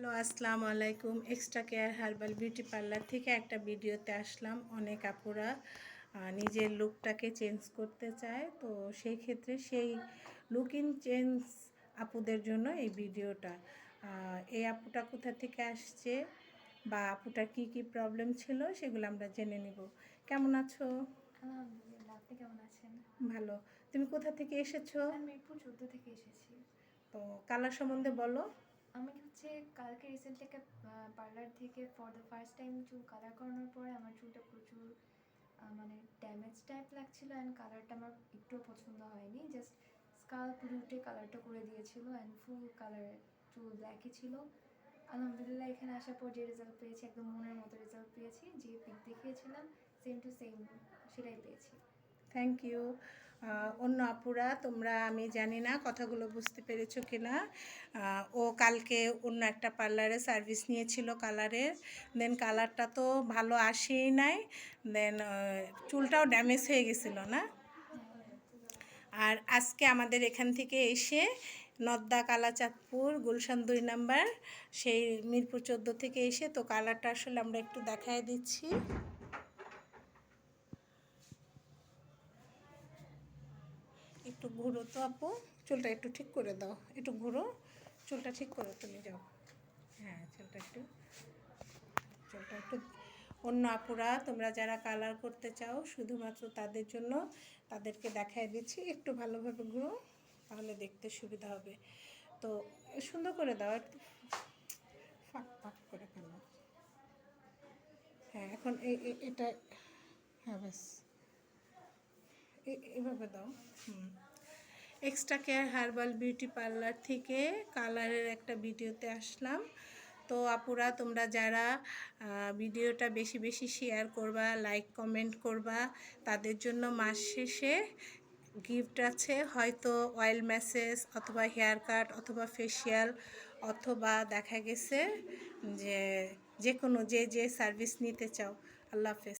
Hello, আসসালামু আলাইকুম। Extra care herbal beauty parlour থেকে একটা ভিডিওতে আসলাম। অনেক আপুরা নিজের লুকটাকে চেঞ্জ করতে চায়, তো সেই ক্ষেত্রে সেই লুক ইন চেঞ্জ আপুদের জন্য এই ভিডিওটা। এই আপুটা কোথা থেকে আসছে বা আপুটার কি কি প্রবলেম ছিল সেগুলো আমরা জেনে নিব। কেমন আছো? আলহামদুলিল্লাহ, আপনি কেমন আছেন? ভালো। তুমি কোথা থেকে এসেছো? আমি মিরপুর 14 থেকে এসেছি। তো কালার সম্বন্ধে বলো। আমি কালকে রিসেন্টলি একটা পার্লার থেকে ফর দ্য ফার্স্ট টাইম চুল কালার করানোর পরে আমার চুলটা প্রচুর মানে ড্যামেজ টাইপ লাগছিল, অ্যান্ড কালারটা আমার একটুও পছন্দ হয়নি। জাস্ট স্কাল্প রুটে কালারটা করে দিয়েছিল, অ্যান্ড ফুল কালার চুল ব্ল্যাকই ছিল। আলহামদুলিল্লাহ, এখানে আসার পর যে রেজাল্ট পেয়েছি, একদম মনের মতো রেজাল্ট পেয়েছি। যে পিক দেখিয়েছিলাম সেম টু সেম সেটাই পেয়েছি। Thank you. অন্য আপুরা তোমরা, আমি জানি না কথাগুলো বুঝতে পেরেছো কিনা। ও কালকে অন্য একটা পার্লারে সার্ভিস নিয়েছিল কালারের, দেন কালারটা তো ভালো আসেই নাই, দেন চুলটাও ড্যামেজ হয়ে গেছিলো না। আর আজকে আমাদের এখান থেকে এসে নদ্দা কালাচাঁদপুর গুলশান 2 নাম্বার, সেই মিরপুর 14 থেকে এসে তো কালারটা আসলে আমরা একটু দেখায় দিচ্ছি। একটু ঘুরো তো আপু, চুলটা একটু ঠিক করে দাও, একটু ঘুরো, চুলটা ঠিক করে তুমি যাও। হ্যাঁ, চুলটা একটু অন্য আপুরা তোমরা যারা কালার করতে চাও শুধুমাত্র তাদের জন্য, তাদেরকে দেখায় দিচ্ছি। একটু ভালোভাবে ঘুরো, তাহলে দেখতে সুবিধা হবে। তো সুন্দর করে দাও, একটু ফাঁক ফাঁক করে কেন। হ্যাঁ, এখন এটা, হ্যাঁ ব্যাস এভাবে দাও। Extra care herbal beauty parlour থেকে কালারের একটা ভিডিওতে আসলাম। তো আপুরা তোমরা যারা ভিডিওটা বেশি বেশি শেয়ার করবা, লাইক কমেন্ট করবা, তাদের জন্য মাস শেষে গিফট আছে। হয়তো অয়েল ম্যাসেজ অথবা হেয়ার কাট অথবা ফেসিয়াল, অথবা দেখা গেছে যে যে কোনো যে সার্ভিস নিতে চাও। আল্লাহ হাফেজ।